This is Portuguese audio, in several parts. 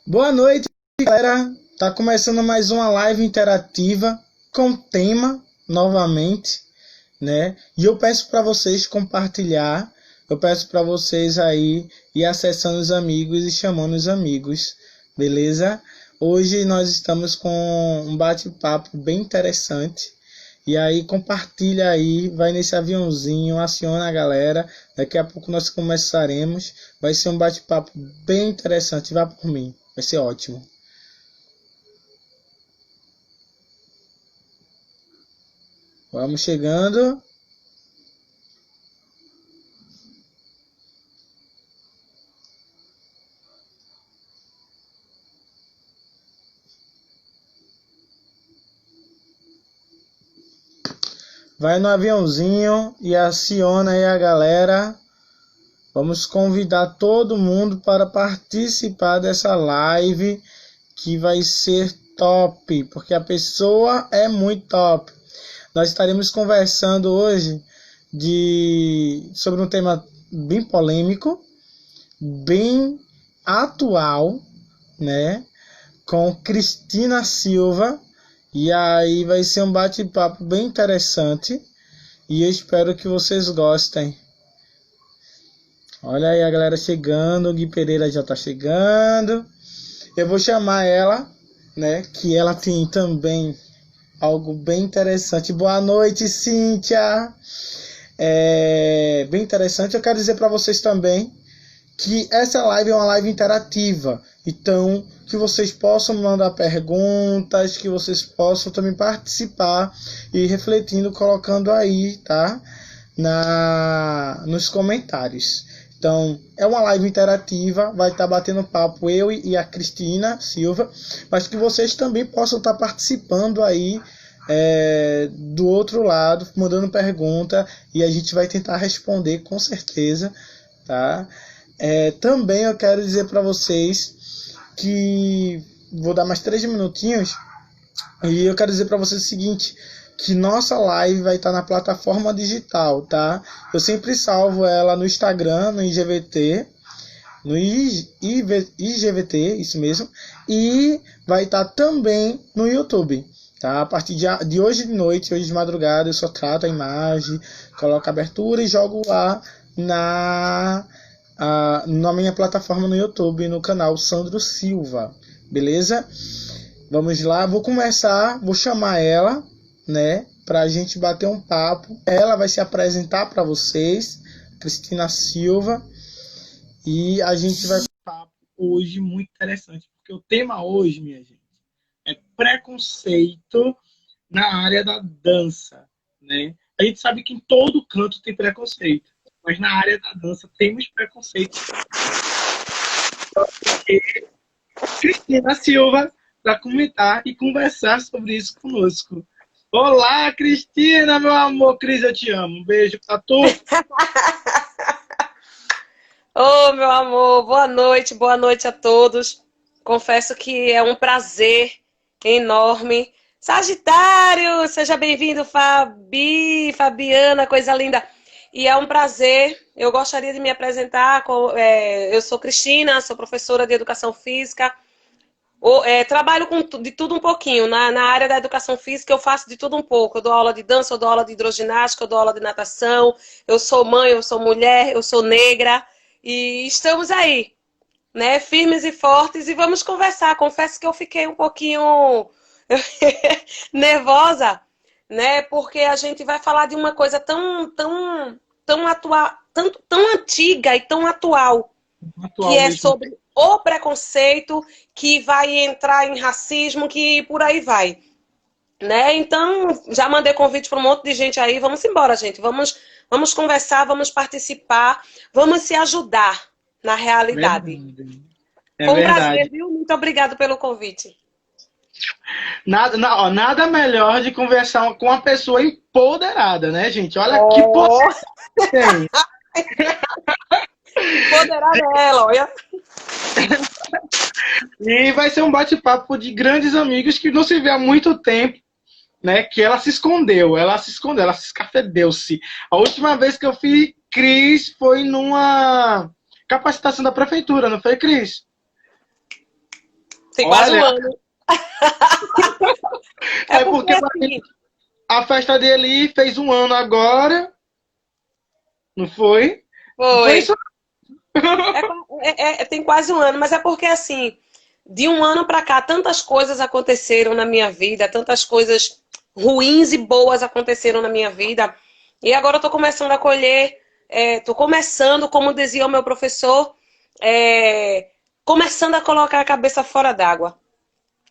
Boa noite, galera. Tá começando mais uma live interativa com tema novamente, né? E eu peço para vocês compartilhar, eu peço para vocês aí ir acessando os amigos e chamando os amigos, beleza? Hoje nós estamos com um bate-papo bem interessante. E aí compartilha aí, vai nesse aviãozinho, aciona a galera. Daqui a pouco nós começaremos. Vai ser um bate-papo bem interessante. Vá por mim, vai ser ótimo. Vamos chegando. Vai no aviãozinho e aciona aí a galera. Vamos convidar todo mundo para participar dessa live que vai ser top, porque a pessoa é muito top. Nós estaremos conversando hoje sobre um tema bem polêmico, bem atual, né? Com Cristina Silva. E aí vai ser um bate-papo bem interessante. E eu espero que vocês gostem. Olha aí a galera chegando. O Gui Pereira já tá chegando. Eu vou chamar ela, né? Que ela tem também algo bem interessante. Boa noite, Cíntia. Bem interessante. Eu quero dizer para vocês também que essa live é uma live interativa. Então, que vocês possam mandar perguntas, que vocês possam também participar e refletindo, colocando aí, tá? Nos comentários. Então, é uma live interativa, vai estar batendo papo eu e a Cristina Silva, mas que vocês também possam estar participando aí do outro lado, mandando pergunta e a gente vai tentar responder com certeza, tá? Também eu quero dizer para vocês que vou dar mais 3 minutinhos e eu quero dizer para vocês o seguinte, que nossa live vai estar na plataforma digital, tá? Eu sempre salvo ela no Instagram, no IGVT, IGVT, isso mesmo, e vai estar também no YouTube, tá? A partir de hoje de noite, hoje de madrugada, eu só trato a imagem, coloco a abertura e jogo lá na minha plataforma no YouTube, no canal Sandro Silva, beleza? Vamos lá, vou chamar ela, né, pra gente bater um papo. Ela vai se apresentar para vocês, Cristina Silva, e a gente vai ter um papo hoje muito interessante, porque o tema hoje, minha gente, é preconceito na área da dança, né? A gente sabe que em todo canto tem preconceito, mas na área da dança temos preconceito. E Cristina Silva para comentar e conversar sobre isso conosco. Olá, Cristina, meu amor. Cris, eu te amo. Um beijo pra tu. Ô, meu amor, boa noite a todos. Confesso que é um prazer enorme. Sagitário, seja bem-vindo, Fabiana, coisa linda. E é um prazer, eu gostaria de me apresentar. Eu sou Cristina, sou professora de Educação Física. Trabalho de tudo um pouquinho. Na área da Educação Física eu faço de tudo um pouco. Eu dou aula de dança, eu dou aula de hidroginástica, eu dou aula de natação. Eu sou mãe, eu sou mulher, eu sou negra. E estamos aí, né, firmes e fortes, e vamos conversar. Confesso que eu fiquei um pouquinho nervosa, né, porque a gente vai falar de uma coisa tão atual, tão antiga e tão atual, que Atual é mesmo. sobre o preconceito, que vai entrar em racismo, que por aí vai, né? Então, já mandei convite para um monte de gente aí. Vamos embora, gente. Vamos conversar, vamos participar, vamos se ajudar na realidade. Verdade. É Foi um prazer, verdade. viu? Muito obrigado pelo convite. Nada melhor de conversar com uma pessoa empoderada, né, gente? Olha que poder tem. Empoderada ela, olha. E vai ser um bate-papo de grandes amigos que não se vê há muito tempo, né? Que ela se escondeu, ela se escafedeu-se. A última vez que eu fui Cris foi numa capacitação da prefeitura, não foi, Cris? Tem quase um Olha, ano. É é porque porque assim, a festa dele fez um ano agora, não foi? Não foi foi. isso? Tem quase um ano, mas é porque assim, de um ano para cá, tantas coisas aconteceram na minha vida, tantas coisas ruins e boas aconteceram na minha vida. E agora eu tô começando a colher, tô começando, como dizia o meu professor, começando a colocar a cabeça fora d'água.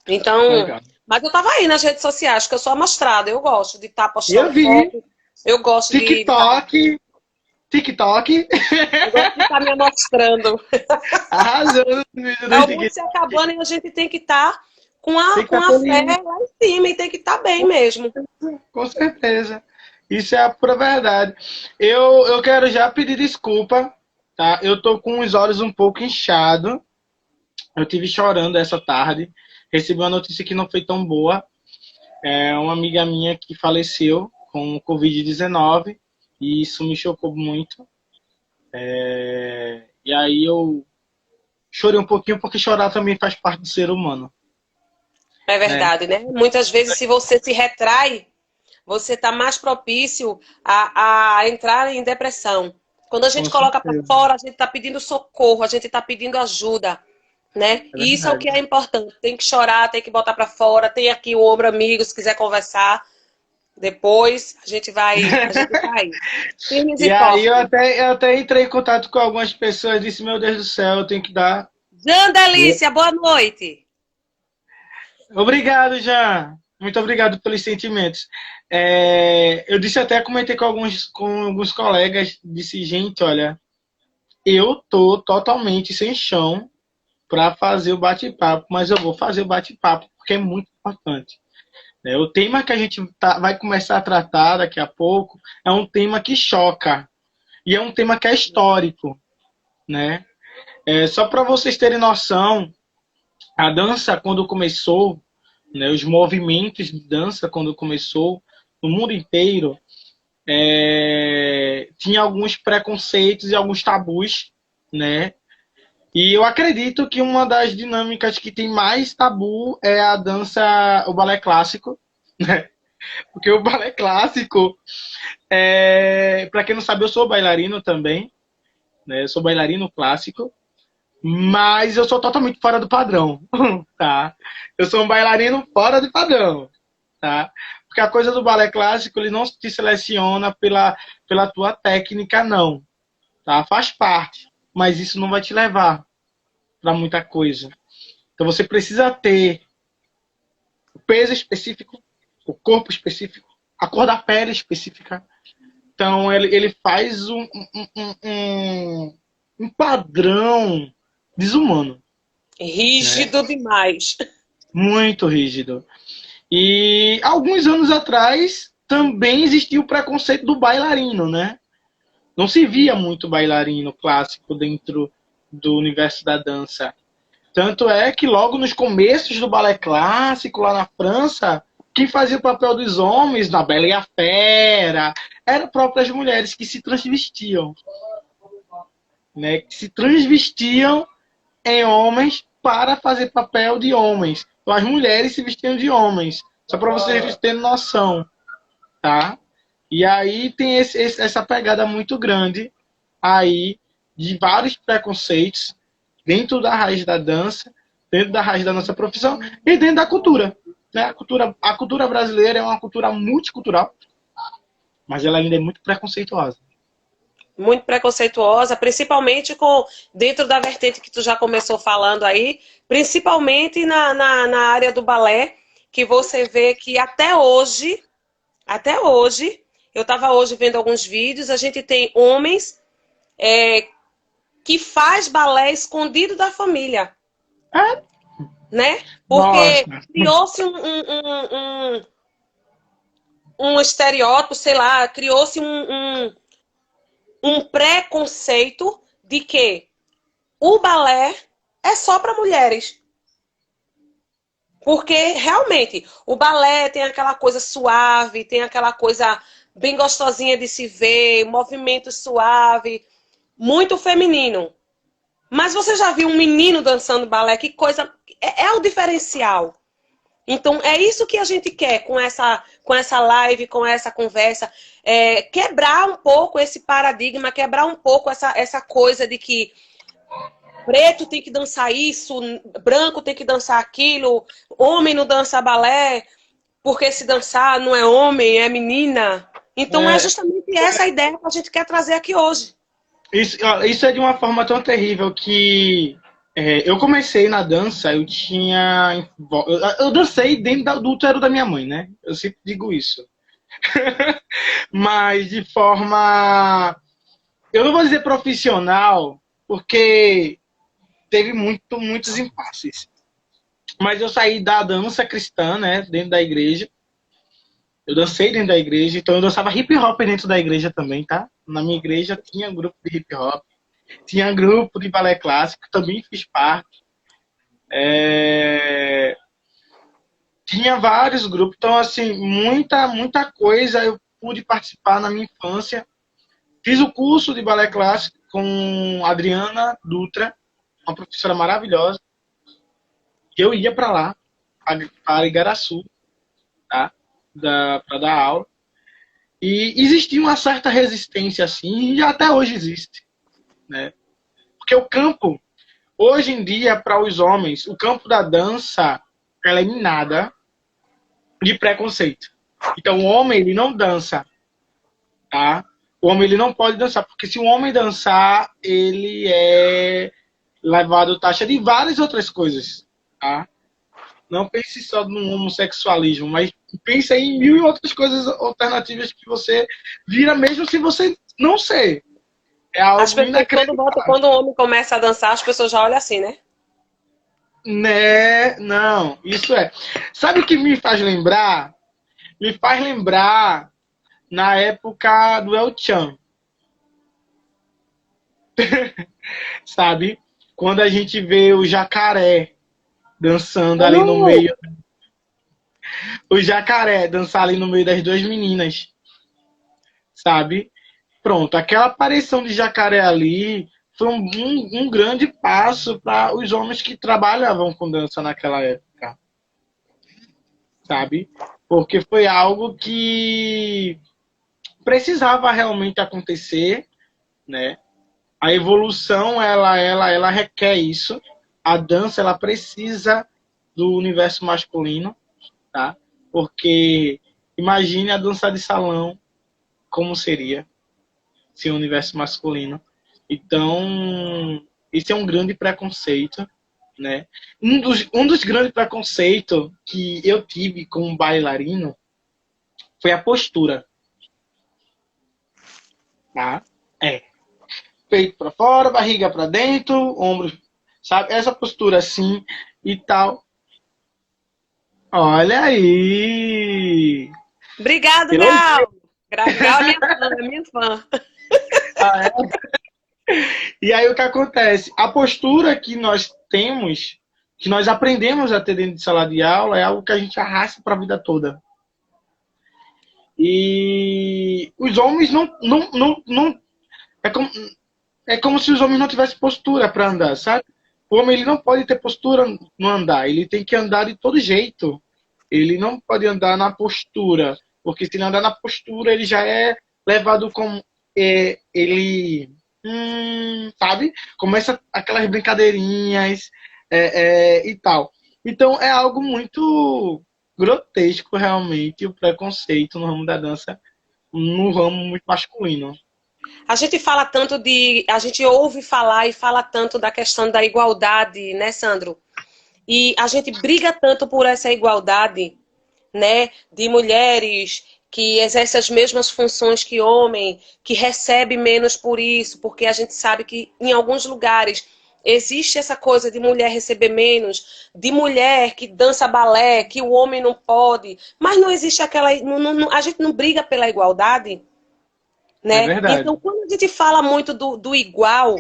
Então, Legal. mas eu tava aí nas redes sociais, que eu sou amostrada, eu gosto de estar Eu postando vi foto, eu gosto de estar TikTok, TikTok, eu gosto de estar me amostrando. arrasando no vídeo É do o mundo se TikTok. acabando e a gente tem que estar com Tem a, que com estar a fé feliz, lá em cima e tem que estar bem mesmo. com certeza. Isso é a pura verdade. Eu quero já pedir desculpa, tá? Eu tô com os olhos um pouco inchados. Eu tive chorando essa tarde. Recebi uma notícia que não foi tão boa. É uma amiga minha que faleceu com Covid-19 e isso me chocou muito. E aí eu chorei um pouquinho porque chorar também faz parte do ser humano, É né? verdade, né? Muitas vezes, se você se retrai, você está mais propício a entrar em depressão. Quando a Com gente coloca para certeza, fora, a gente está pedindo socorro, a gente está pedindo ajuda, né? é E isso é o verdade. que é importante. Tem que chorar, tem que botar para fora. Tem aqui o ombro amigo, se quiser conversar. Depois a gente vai. Firmes E e aí fortes. eu até entrei em contato com algumas pessoas e disse, meu Deus do céu, eu tenho que dar. Jean Delícia, boa noite. Obrigado, Jean. Muito obrigado pelos sentimentos. Eu disse até, comentei com alguns colegas, disse, gente, olha, eu tô totalmente sem chão para fazer o bate-papo, mas eu vou fazer o bate-papo porque é muito importante. O tema que a gente vai começar a tratar daqui a pouco é um tema que choca e é um tema que é histórico, né? Só para vocês terem noção, a dança quando começou, né, os movimentos de dança quando começou no mundo inteiro, tinha alguns preconceitos e alguns tabus, né? E eu acredito que uma das dinâmicas que tem mais tabu é a dança, o balé clássico, né? Porque o balé clássico, para quem não sabe, eu sou bailarino também, né? Eu sou bailarino clássico, mas eu sou totalmente fora do padrão, tá? Eu sou um bailarino fora do padrão, tá? Porque a coisa do balé clássico, ele não te seleciona pela tua técnica, não, tá? Faz parte, mas isso não vai te levar para muita coisa. Então você precisa ter o peso específico, o corpo específico, a cor da pele específica. Então ele faz um padrão desumano, né? Rígido demais. Muito rígido. E alguns anos atrás também existia o preconceito do bailarino, né? Não se via muito bailarino clássico dentro do universo da dança. Tanto é que logo nos começos do balé clássico, lá na França, quem fazia o papel dos homens na Bela e a Fera eram próprias mulheres que se transvestiam, né? Que se transvestiam em homens para fazer papel de homens. Então, as mulheres se vestiam de homens. Só para vocês terem noção, tá? E aí tem essa pegada muito grande aí de vários preconceitos dentro da raiz da dança, dentro da raiz da nossa profissão e dentro da cultura. Né? A cultura brasileira é uma cultura multicultural, mas ela ainda é muito preconceituosa. Muito preconceituosa, principalmente dentro da vertente que tu já começou falando aí, principalmente na área do balé, que você vê que até hoje, eu estava hoje vendo alguns vídeos, a gente tem homens que faz balé escondido da família, É? né? Nossa. Porque criou-se um estereótipo, sei lá, criou-se um preconceito de que o balé é só para mulheres. Porque realmente o balé tem aquela coisa suave, tem aquela coisa bem gostosinha de se ver, movimento suave, muito feminino. Mas você já viu um menino dançando balé? Que coisa... É o diferencial. Então, é isso que a gente quer com essa live, com essa conversa. Quebrar um pouco esse paradigma, quebrar um pouco essa coisa de que preto tem que dançar isso, branco tem que dançar aquilo, homem não dança balé, porque se dançar não é homem, é menina. Então, é justamente essa a ideia que a gente quer trazer aqui hoje. Isso é de uma forma tão terrível que eu comecei na dança, eu dancei dentro do útero da minha mãe, né? Eu sempre digo isso. Mas de forma, eu não vou dizer profissional, porque teve muitos impasses. Mas eu saí da dança cristã, né? Dentro da igreja. Eu dancei dentro da igreja, então eu dançava hip hop dentro da igreja também, tá? Na minha igreja tinha um grupo de hip hop, tinha um grupo de balé clássico, também fiz parte. Tinha vários grupos, então assim, muita coisa eu pude participar na minha infância. Fiz o curso de balé clássico com Adriana Dutra, uma professora maravilhosa. Eu ia para lá, para Igaraçu, tá? Para dar aula. E existia uma certa resistência assim, e até hoje existe, né? Porque o campo, hoje em dia, para os homens, o campo da dança, ela é minada de preconceito. Então, o homem, ele não dança, tá? O homem, ele não pode dançar, porque se o homem dançar, ele é levado taxa de várias outras coisas, tá? Não pense só no homossexualismo, mas pense em mil e outras coisas alternativas que você vira mesmo se você não ser. É algo As pessoas, quando o homem começa a dançar, as pessoas já olham assim, né? Né? Não, isso é. Sabe o que me faz lembrar? Me faz lembrar na época do El Chan. Sabe? Quando a gente vê o jacaré dançando ali no meio. O jacaré dançar ali no meio das duas meninas. Sabe? Pronto, aquela aparição de jacaré ali foi um grande passo para os homens que trabalhavam com dança naquela época. Sabe? Porque foi algo que precisava realmente acontecer, né? A evolução, ela requer isso. A dança, ela precisa do universo masculino, tá? Porque imagine a dança de salão, como seria sem o universo masculino. Então, esse é um grande preconceito, né? Um dos grandes preconceitos que eu tive como bailarino foi a postura. Tá? Peito para fora, barriga para dentro, ombros, sabe? Essa postura assim e tal. Olha aí! Obrigado, Gal! Gal é minha fã. Ah, é? E aí o que acontece? A postura que nós temos, que nós aprendemos a ter dentro de sala de aula, é algo que a gente arrasta para a vida toda. E os homens não é como se os homens não tivessem postura para andar, sabe? O homem, ele não pode ter postura no andar, ele tem que andar de todo jeito. Ele não pode andar na postura, porque se ele andar na postura, ele já é levado como ele, sabe? Começa aquelas brincadeirinhas e tal. Então é algo muito grotesco realmente o preconceito no ramo da dança, no ramo muito masculino. A gente fala tanto a gente ouve falar e fala tanto da questão da igualdade, né, Sandro? E a gente briga tanto por essa igualdade, né, de mulheres que exercem as mesmas funções que homem, que recebe menos por isso, porque a gente sabe que em alguns lugares existe essa coisa de mulher receber menos, de mulher que dança balé, que o homem não pode, mas não existe aquela... a gente não briga pela igualdade, né? É verdade. Então, quando a gente fala muito do igual,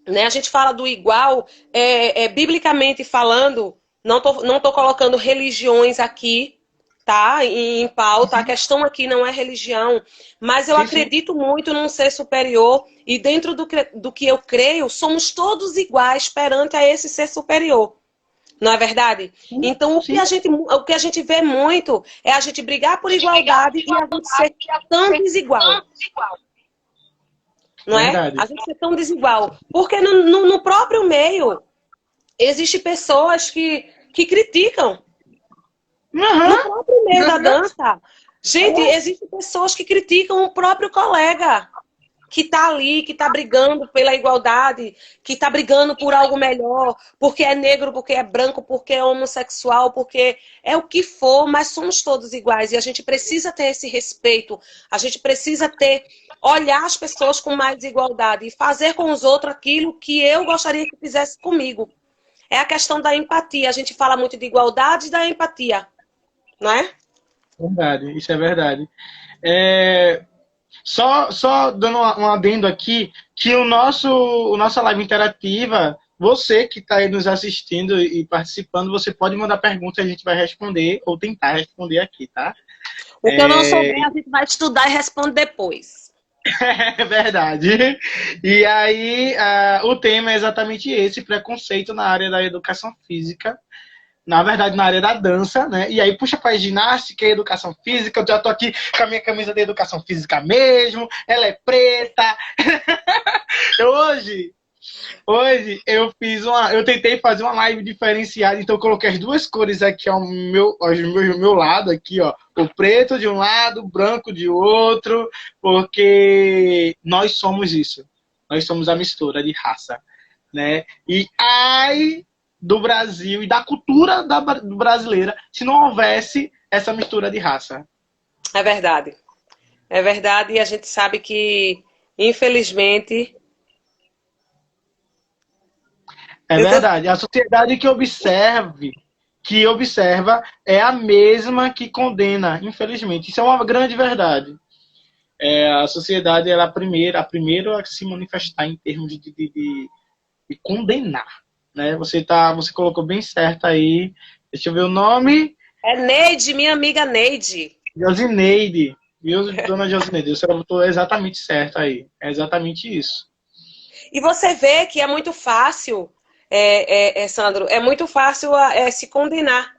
né? A gente fala do igual, biblicamente falando, não tô colocando religiões aqui, tá? Em pauta. A questão aqui não é religião, mas eu acredito muito num ser superior e dentro do que eu creio, somos todos iguais perante a esse ser superior. Não é verdade? Então, o que a gente vê muito é a gente brigar por igualdade e a gente ser tão desigual. Não é? A gente ser tão desigual. Porque no próprio meio, existem pessoas que criticam. No próprio meio da dança, gente, existem pessoas que criticam o próprio colega que tá ali, que tá brigando pela igualdade, que tá brigando por algo melhor, porque é negro, porque é branco, porque é homossexual, porque é o que for, mas somos todos iguais e a gente precisa ter esse respeito, a gente precisa olhar as pessoas com mais igualdade e fazer com os outros aquilo que eu gostaria que fizesse comigo. É a questão da empatia, a gente fala muito de igualdade e da empatia. Não é? Verdade, isso é verdade. Só dando um adendo aqui, que nossa live interativa, você que está aí nos assistindo e participando, você pode mandar perguntas, a gente vai responder, ou tentar responder aqui, tá? O que eu não souber, a gente vai estudar e responde depois. É verdade. E aí, o tema é exatamente esse, preconceito na área da educação física. Na verdade, na área da dança, né? E aí puxa para ginástica e educação física. Eu já tô aqui com a minha camisa de educação física mesmo. Ela é preta. Hoje eu tentei fazer uma live diferenciada, então eu coloquei as duas cores aqui ao meu lado, aqui, ó. O preto de um lado, o branco de outro, porque nós somos isso. Nós somos a mistura de raça, né? E do Brasil e da cultura brasileira se não houvesse essa mistura de raça. É verdade. É verdade, e a gente sabe que, infelizmente... É verdade. A sociedade que observa é a mesma que condena, infelizmente. Isso é uma grande verdade. A sociedade ela é a primeira a se manifestar em termos de condenar. Né? Você colocou bem certo aí. Deixa eu ver o nome. É Neide, minha amiga Neide. Josineide. Viu, dona Josineide? Você botou exatamente certo aí. É exatamente isso. E você vê que é muito fácil, Sandro, é muito fácil se condenar.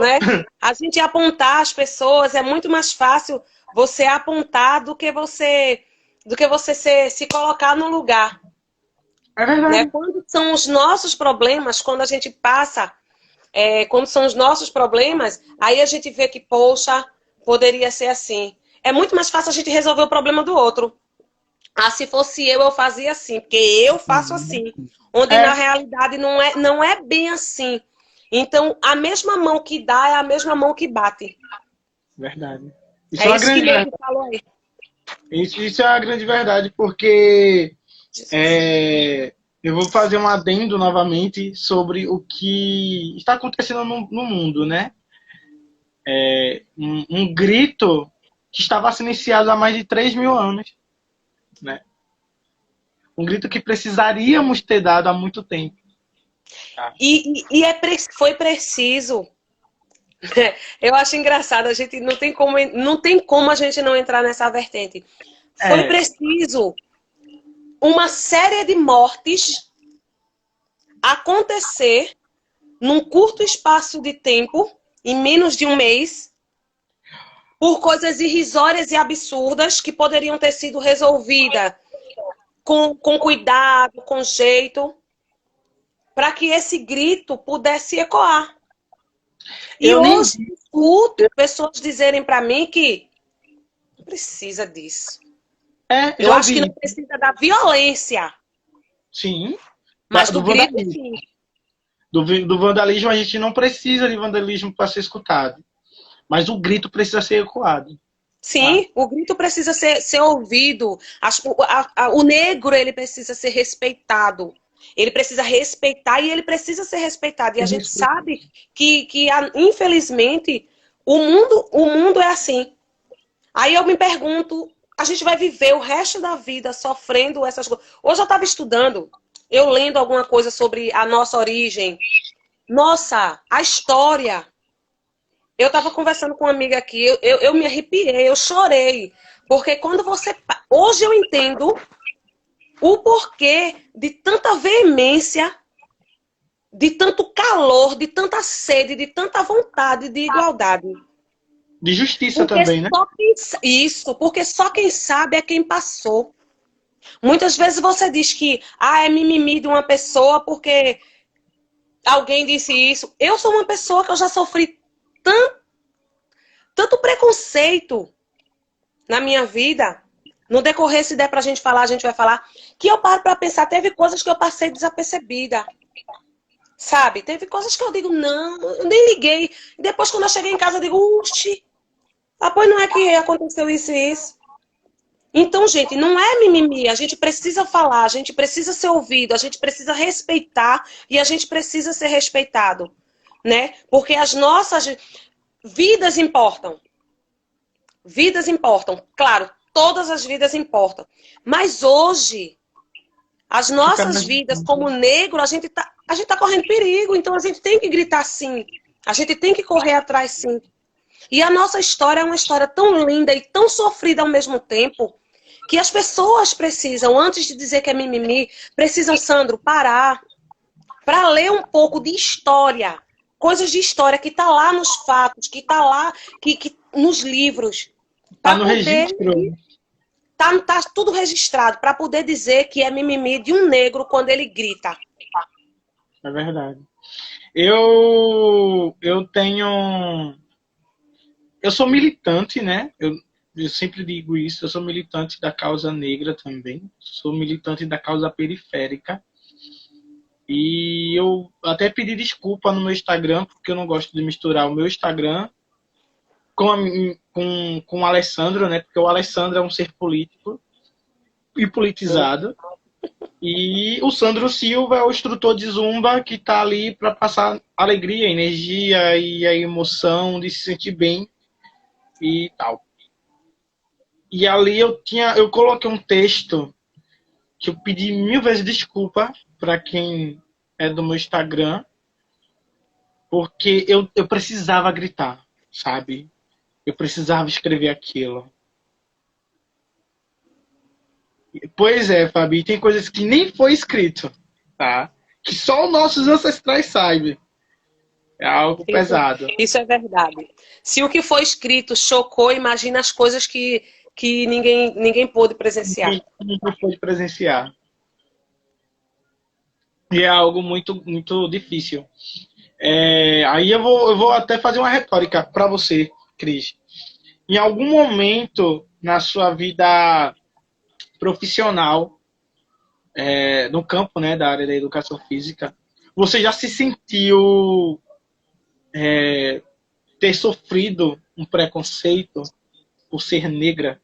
Né? A gente apontar as pessoas, é muito mais fácil você apontar do que você se colocar no lugar. É verdade. Né? Quando são os nossos problemas, quando a gente passa, quando são os nossos problemas, aí a gente vê que, poxa, poderia ser assim. É muito mais fácil a gente resolver o problema do outro. Se fosse eu fazia assim, porque eu faço assim. Onde na realidade não é bem assim. Então, a mesma mão que dá é a mesma mão que bate. Verdade. Isso é isso que ele falou aí. Isso é uma grande verdade, porque eu vou fazer um adendo novamente sobre o que está acontecendo no mundo, né? Um grito que estava silenciado há mais de 3.000 anos. Né? Um grito que precisaríamos ter dado há muito tempo. Tá? Foi preciso. Eu acho engraçado, a gente não tem como a gente não entrar nessa vertente. Foi preciso uma série de mortes acontecer num curto espaço de tempo, em menos de um mês, por coisas irrisórias e absurdas que poderiam ter sido resolvidas com cuidado, com jeito, para que esse grito pudesse ecoar. E hoje escuto pessoas dizerem para mim que não precisa disso. Eu acho que não precisa da violência. Sim. Mas do grito, sim. Do vandalismo, a gente não precisa de vandalismo para ser escutado. Mas o grito precisa ser ecoado. Sim, o grito precisa ser ouvido. O negro, ele precisa ser respeitado. Ele precisa respeitar e ele precisa ser respeitado. E a gente sabe que infelizmente, o mundo é assim. Aí eu me pergunto, a gente vai viver o resto da vida sofrendo essas coisas. Hoje eu estava estudando, eu lendo alguma coisa sobre a nossa origem. Nossa, a história. Eu estava conversando com uma amiga aqui, eu me arrepiei, eu chorei. Porque quando você... Hoje eu entendo o porquê de tanta veemência, de tanto calor, de tanta sede, de tanta vontade de igualdade. De justiça Porque também, né? Isso, porque só quem sabe é quem passou. Muitas vezes você diz que é mimimi de uma pessoa porque alguém disse isso. Eu sou uma pessoa que eu já sofri tanto preconceito na minha vida. No decorrer, se der pra gente falar, a gente vai falar. Que eu paro pra pensar, teve coisas que eu passei desapercebida. Sabe? Teve coisas que eu digo, não, eu nem liguei. E depois, quando eu cheguei em casa, eu digo, uxi, pois não é que aconteceu isso e isso. Então, gente, não é mimimi. A gente precisa falar, a gente precisa ser ouvido, a gente precisa respeitar e a gente precisa ser respeitado, né? Porque as nossas vidas importam. Vidas importam. Claro, todas as vidas importam. Mas hoje, as nossas vidas, como negro, a gente tá correndo perigo. Então, a gente tem que gritar sim. A gente tem que correr atrás sim. E a nossa história é uma história tão linda e tão sofrida ao mesmo tempo, que as pessoas precisam, antes de dizer que é mimimi, precisam, Sandro, parar para ler um pouco de história. Coisas de história que tá lá nos fatos, que tá lá nos livros. Tá no registro. Tá tudo registrado, para poder dizer que é mimimi de um negro quando ele grita. É verdade. Eu sou militante, né? Eu sempre digo isso, eu sou militante da causa negra também, sou militante da causa periférica. E eu até pedi desculpa no meu Instagram, porque eu não gosto de misturar o meu Instagram com o Alessandro, né? Porque o Alessandro é um ser político e politizado. E o Sandro Silva é o instrutor de Zumba que está ali para passar alegria, energia e a emoção de se sentir bem e tal. E ali eu coloquei um texto que eu pedi 1000 vezes desculpa para quem é do meu Instagram, porque eu precisava gritar, sabe? Eu precisava escrever aquilo. Pois é, Fabi, tem coisas que nem foi escrito, tá? Que só os nossos ancestrais sabem. É algo pesado. Isso é verdade. Se o que foi escrito chocou, imagina as coisas que ninguém pôde presenciar. Ninguém pôde presenciar. E é algo muito, muito difícil. Aí eu vou até fazer uma retórica para você, Cris. Em algum momento na sua vida profissional, no campo, né, da área da educação física, você já se sentiu ter sofrido um preconceito por ser negra?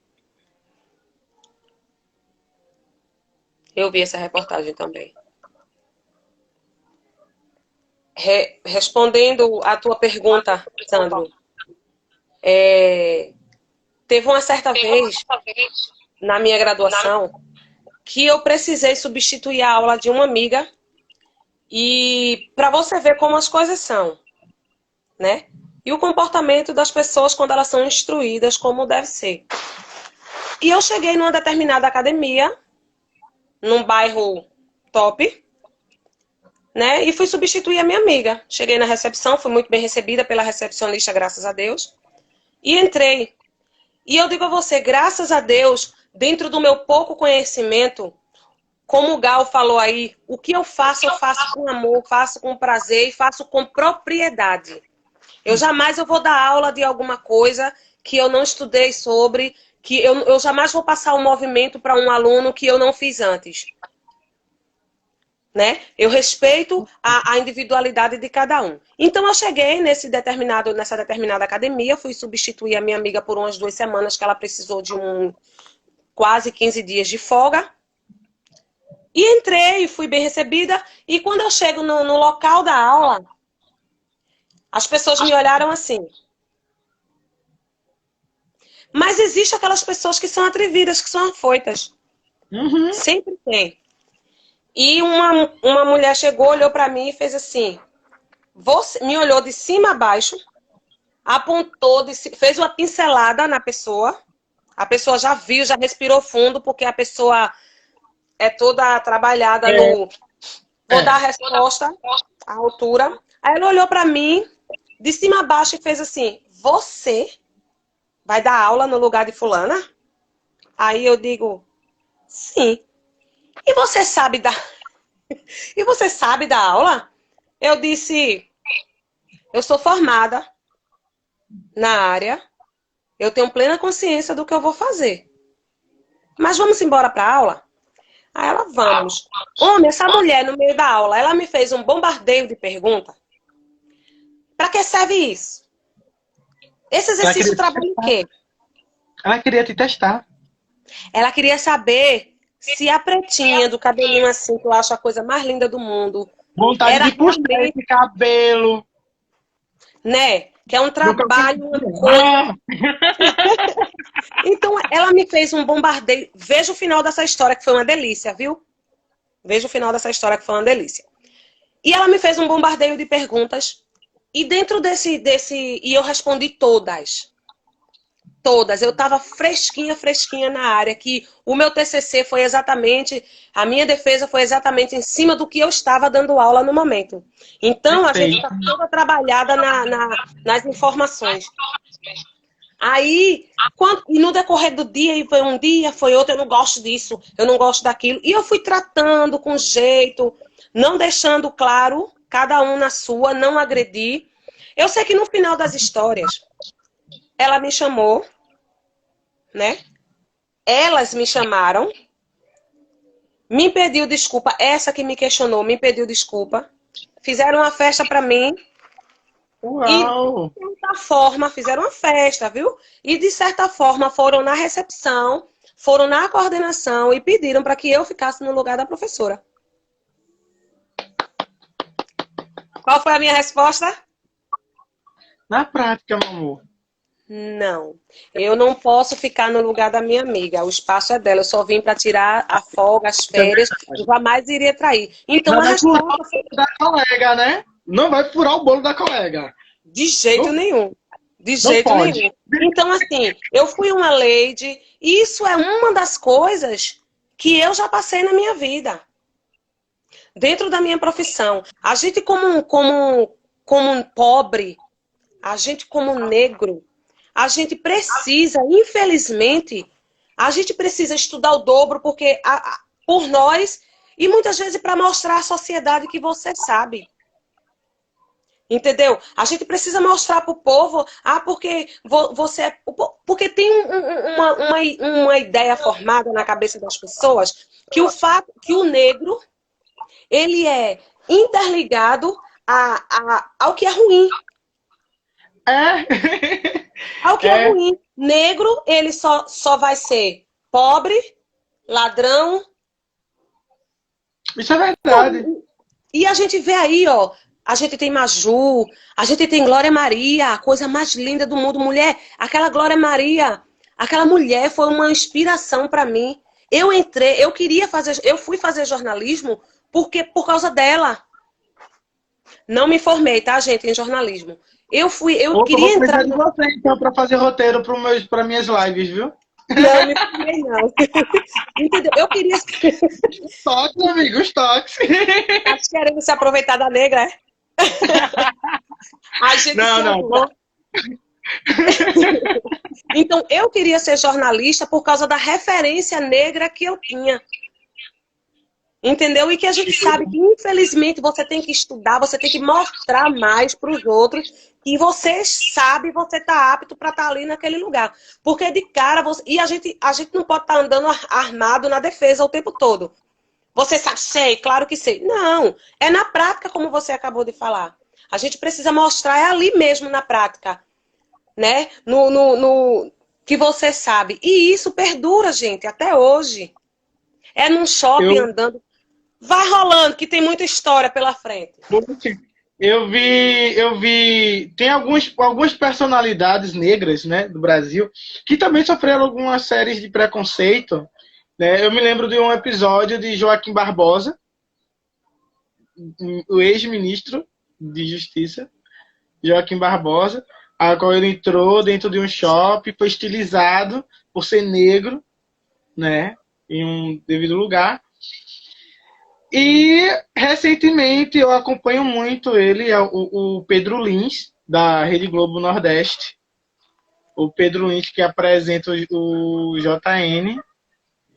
Eu vi essa reportagem também. Respondendo a tua pergunta, Sandro, teve uma certa vez na minha graduação que eu precisei substituir a aula de uma amiga, e para você ver como as coisas são, né? E o comportamento das pessoas quando elas são instruídas como deve ser. E eu cheguei numa determinada academia, num bairro top, né? E fui substituir a minha amiga. Cheguei na recepção, fui muito bem recebida pela recepcionista, graças a Deus. E entrei. E eu digo a você, graças a Deus, dentro do meu pouco conhecimento, como o Gal falou aí, o que eu faço com amor, faço com prazer e faço com propriedade. Eu jamais vou dar aula de alguma coisa que eu não estudei sobre, que eu jamais vou passar um movimento para um aluno que eu não fiz antes. Né? Eu respeito a individualidade de cada um. Então, eu cheguei nessa determinada academia, fui substituir a minha amiga por umas 2 semanas, que ela precisou de quase 15 dias de folga. E entrei, fui bem recebida. E quando eu chego no local da aula, as pessoas me olharam assim. Mas existem aquelas pessoas que são atrevidas, que são afoitas. Uhum. Sempre tem. E uma mulher chegou, olhou para mim e fez assim, me olhou de cima a baixo apontou, fez uma pincelada na pessoa. A pessoa já viu, já respirou fundo, porque a pessoa é toda trabalhada no... Vou dar a resposta à altura. Aí ela olhou para mim, de cima a baixo, e fez assim: você vai dar aula no lugar de fulana? Aí eu digo: sim. E você sabe dar... E você sabe dar aula? Eu disse: eu sou formada na área, eu tenho plena consciência do que eu vou fazer. Mas vamos embora para a aula? Aí ela: vamos. Homem, essa mulher no meio da aula, ela me fez um bombardeio de perguntas. Para que serve isso? Esse exercício trabalha em quê? Ela queria te testar. Ela queria saber se a pretinha do cabelinho assim, que eu acho a coisa mais linda do mundo, Vontade era de puxar realmente, esse cabelo. né? Que é um trabalho, uma coisa. Ah, Então, ela me fez um bombardeio. Veja o final dessa história, que foi uma delícia, viu? Veja o final dessa história, que foi uma delícia. E ela me fez um bombardeio de perguntas. E dentro desse... E eu respondi todas. Todas. Eu estava fresquinha na área, que o meu TCC foi exatamente... A minha defesa foi exatamente em cima do que eu estava dando aula no momento. Então, a gente está toda trabalhada nas informações. Aí, e no decorrer do dia, e foi um dia, foi outro, eu não gosto disso, eu não gosto daquilo. E eu fui tratando com jeito, não deixando claro, cada um na sua, não agredir. Eu sei que no final das histórias, ela me chamou, né? Elas me chamaram, me pediu desculpa, essa que me questionou, me pediu desculpa. Fizeram uma festa para mim. uau! E, de certa forma, fizeram uma festa, viu? E, de certa forma, foram na recepção, foram na coordenação e pediram para que eu ficasse no lugar da professora. Qual foi a minha resposta? Na prática, meu amor. Não. Eu não posso ficar no lugar da minha amiga. O espaço é dela. Eu só vim para tirar a folga, as férias. Eu jamais iria trair. Então, Não a vai furar o resposta foi bolo da colega, né? Não vai furar o bolo da colega. de jeito Não, nenhum. De não jeito pode. nenhum. Então, assim, eu fui uma lady, e isso é uma das coisas que eu já passei na minha vida. Dentro da minha profissão. A gente, como um pobre, a gente, como negro, a gente precisa, infelizmente, a gente precisa estudar o dobro, porque por nós, e muitas vezes para mostrar à sociedade que você sabe. Entendeu? A gente precisa mostrar para o povo, porque você é. Porque tem uma ideia formada na cabeça das pessoas que o fato que o negro ele é interligado ao que é ruim. É. Ao que é ruim. Negro, ele só vai ser pobre, ladrão. Isso é verdade. E a gente vê aí, ó. A gente tem Maju, a gente tem Glória Maria, a coisa mais linda do mundo. Mulher, aquela Glória Maria, aquela mulher foi uma inspiração para mim. Eu fui fazer jornalismo por causa dela. Não me formei, tá, gente, em jornalismo. Eu queria Vou entrar precisar de você, então, para fazer roteiro para minhas lives, viu? Não, me formei não. Entendeu? Eu queria... Os toques, amigo, os toques. Tá querendo se aproveitar da negra, é? A gente Não. Então, eu queria ser jornalista por causa da referência negra que eu tinha. Entendeu? E que a gente sabe que, infelizmente, você tem que estudar, você tem que mostrar mais para os outros que você sabe, você está apto para estar ali naquele lugar. Porque de cara, e a gente não pode estar andando armado na defesa o tempo todo. Você sabe, sei, claro que sei. Não, é na prática, como você acabou de falar. A gente precisa mostrar, é ali mesmo na prática, né? No que você sabe. E isso perdura, gente, até hoje. É num shopping andando. Vai rolando, que tem muita história pela frente. Eu vi. Tem algumas personalidades negras, né, do Brasil, que também sofreram algumas séries de preconceito. Né? Eu me lembro de um episódio de Joaquim Barbosa, o ex-ministro de Justiça, Joaquim Barbosa, a qual ele entrou dentro de um shopping, foi estilizado por ser negro, né, em um devido lugar. E recentemente eu acompanho muito ele, o Pedro Lins, da Rede Globo Nordeste. O Pedro Lins que apresenta o JN.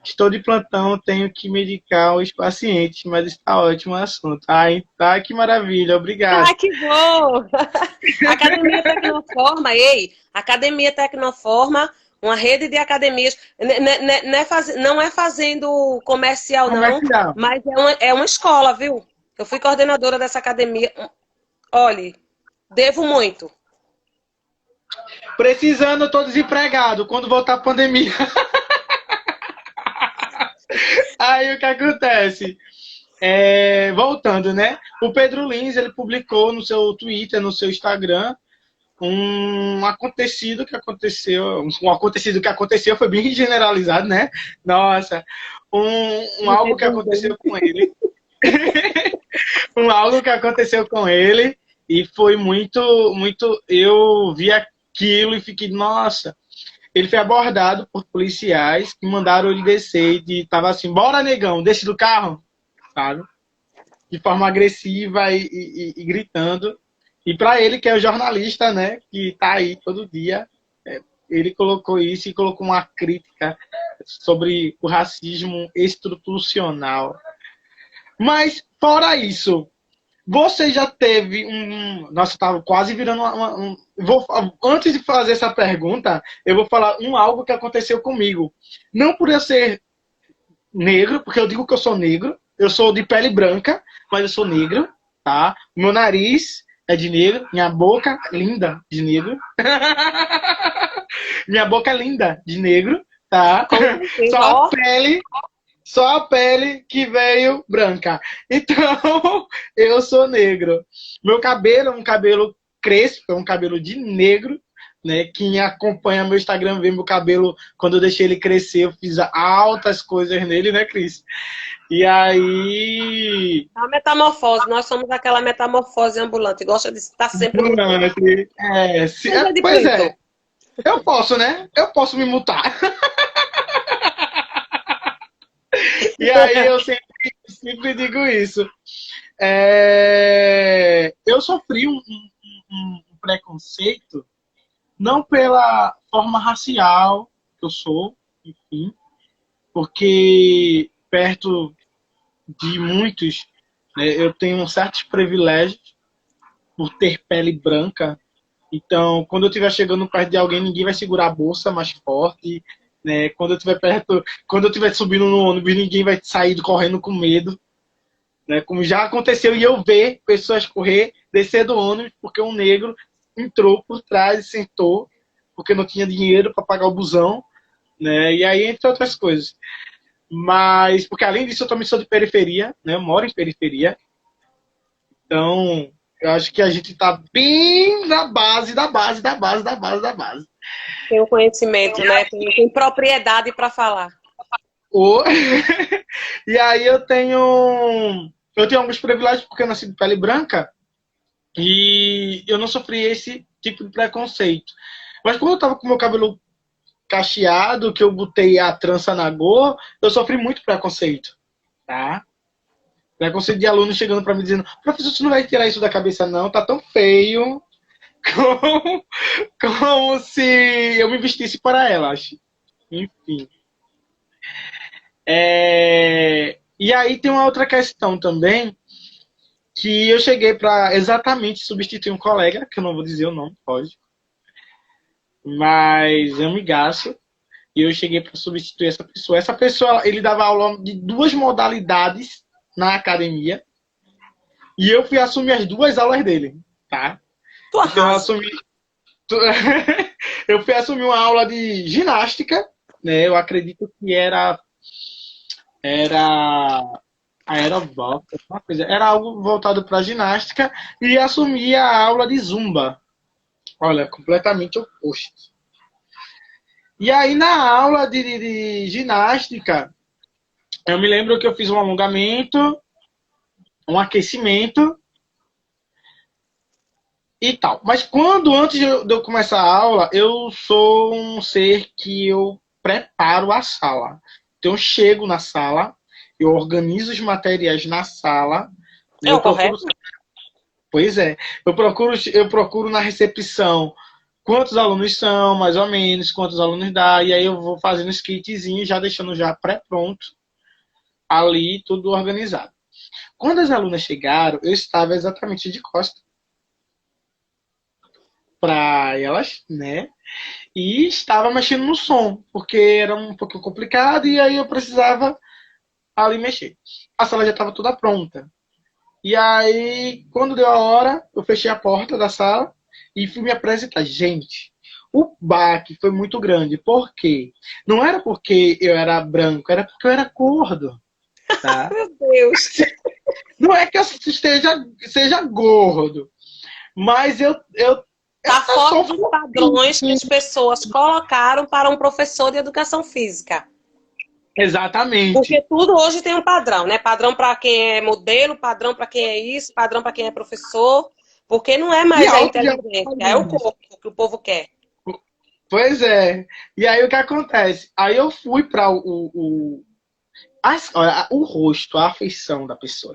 Estou de plantão, tenho que medicar os pacientes, mas está ótimo o assunto. Ai, tá, que maravilha, obrigado. Ah, que bom! Academia Tecnoforma, ei, Academia Tecnoforma, uma rede de academias, não é fazendo comercial, não, mas é uma escola, viu? Eu fui coordenadora dessa academia. Olhe, devo muito. Precisando, eu tô desempregado quando voltar a pandemia. Aí o que acontece? Voltando, né? O Pedro Lins, ele publicou no seu Twitter, no seu Instagram, um acontecido que aconteceu foi bem generalizado, né? Nossa, algo que aconteceu com ele. Algo que aconteceu com ele e foi muito, muito. Eu vi aquilo e fiquei, nossa. Ele foi abordado por policiais que mandaram ele descer e tava assim, bora negão, desce do carro, sabe? De forma agressiva e gritando. E para ele, que é o jornalista, né, que tá aí todo dia, ele colocou isso e colocou uma crítica sobre o racismo estrutural. Mas, fora isso, você já teve Nossa, eu tava quase virando Antes de fazer essa pergunta, eu vou falar algo que aconteceu comigo. Não por eu ser negro, porque eu digo que eu sou negro. Eu sou de pele branca, mas eu sou negro, tá? Meu nariz é de negro. Minha boca, linda, de negro. Minha boca é linda, de negro, tá? Só a pele que veio branca. Então, eu sou negro. Meu cabelo é um cabelo crespo, é um cabelo de negro, né? Quem acompanha meu Instagram vê meu cabelo, quando eu deixei ele crescer, eu fiz altas coisas nele, né, Cris? E aí... A metamorfose, nós somos aquela metamorfose ambulante, gosta de estar sempre ambulante. Pois é. Eu posso, né? Eu posso me mutar. E aí eu sempre digo isso. Eu sofri um preconceito, não pela forma racial que eu sou, enfim, porque perto de muitos, né, eu tenho certos privilégios por ter pele branca. Então, quando eu estiver chegando perto de alguém, ninguém vai segurar a bolsa mais forte. Né? Quando eu estiver subindo no ônibus, ninguém vai sair correndo com medo. Né? Como já aconteceu, e eu ver pessoas correr, descer do ônibus, porque um negro entrou por trás e sentou, porque não tinha dinheiro para pagar o busão. Né? E aí, entre outras coisas. Mas, porque além disso, eu também sou de periferia, né? Eu moro em periferia. Então, eu acho que a gente está bem na base da base. Tem o conhecimento, né? Tem propriedade para falar. E aí eu tenho alguns privilégios porque eu nasci de pele branca e eu não sofri esse tipo de preconceito. Mas quando eu tava com meu cabelo cacheado, que eu botei a trança na Go, eu sofri muito preconceito, tá? Preconceito de aluno chegando para mim dizendo, professor, você não vai tirar isso da cabeça não, tá tão feio. Como se eu me vestisse para elas. Enfim. E aí tem uma outra questão também, que eu cheguei para exatamente substituir um colega, que eu não vou dizer o nome, pode. Mas eu me gasto. E eu cheguei para substituir essa pessoa. Essa pessoa, ele dava aula de 2 modalidades na academia. E eu fui assumir as 2 aulas dele, tá? Então eu fui assumir uma aula de ginástica, né? Eu acredito que era aeróbica, uma coisa. Era algo voltado para ginástica e assumi a aula de zumba. Olha, completamente oposto. E aí na aula de ginástica, eu me lembro que eu fiz um alongamento, um aquecimento. e tal. Mas quando, antes de eu começar a aula, eu sou um ser que eu preparo a sala. Então eu chego na sala, eu organizo os materiais na sala, né? É o Eu procuro, correto? pois é, eu procuro na recepção quantos alunos são, mais ou menos, quantos alunos dá, e aí eu vou fazendo os kitzinhos, já deixando já pré-pronto ali, tudo organizado. Quando as alunas chegaram, eu estava exatamente de costas para elas, né? E estava mexendo no som, porque era um pouquinho complicado e aí eu precisava ali mexer. A sala já estava toda pronta. E aí, quando deu a hora, eu fechei a porta da sala e fui me apresentar. Gente, o baque foi muito grande. Por quê? Não era porque eu era branco, era porque eu era gordo, tá? Meu Deus. Não é que eu seja gordo, mas Tá eu fora sou dos padrões que as pessoas colocaram para um professor de educação física. exatamente. Porque tudo hoje tem um padrão, né? Padrão para quem é modelo, padrão para quem é isso, padrão para quem é professor. Porque não é E mais a alto de inteligência, é o alunos. corpo que o povo quer. Pois é. E aí o que acontece? Aí eu fui para olha, o rosto, a afeição da pessoa.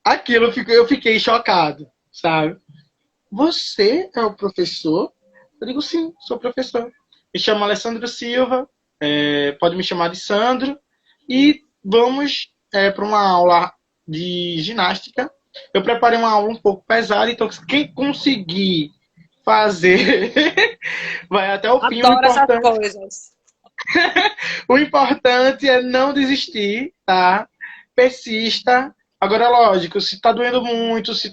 Aquilo eu fiquei chocado, sabe? Você é o professor? Eu digo, sim, sou professor. Me chamo Alessandro Silva, pode me chamar de Sandro, e vamos para uma aula de ginástica. Eu preparei uma aula um pouco pesada, então quem conseguir fazer vai até o fim. Adoro essas coisas. O importante é não desistir, tá? Persista. Agora, lógico, se tá doendo muito, se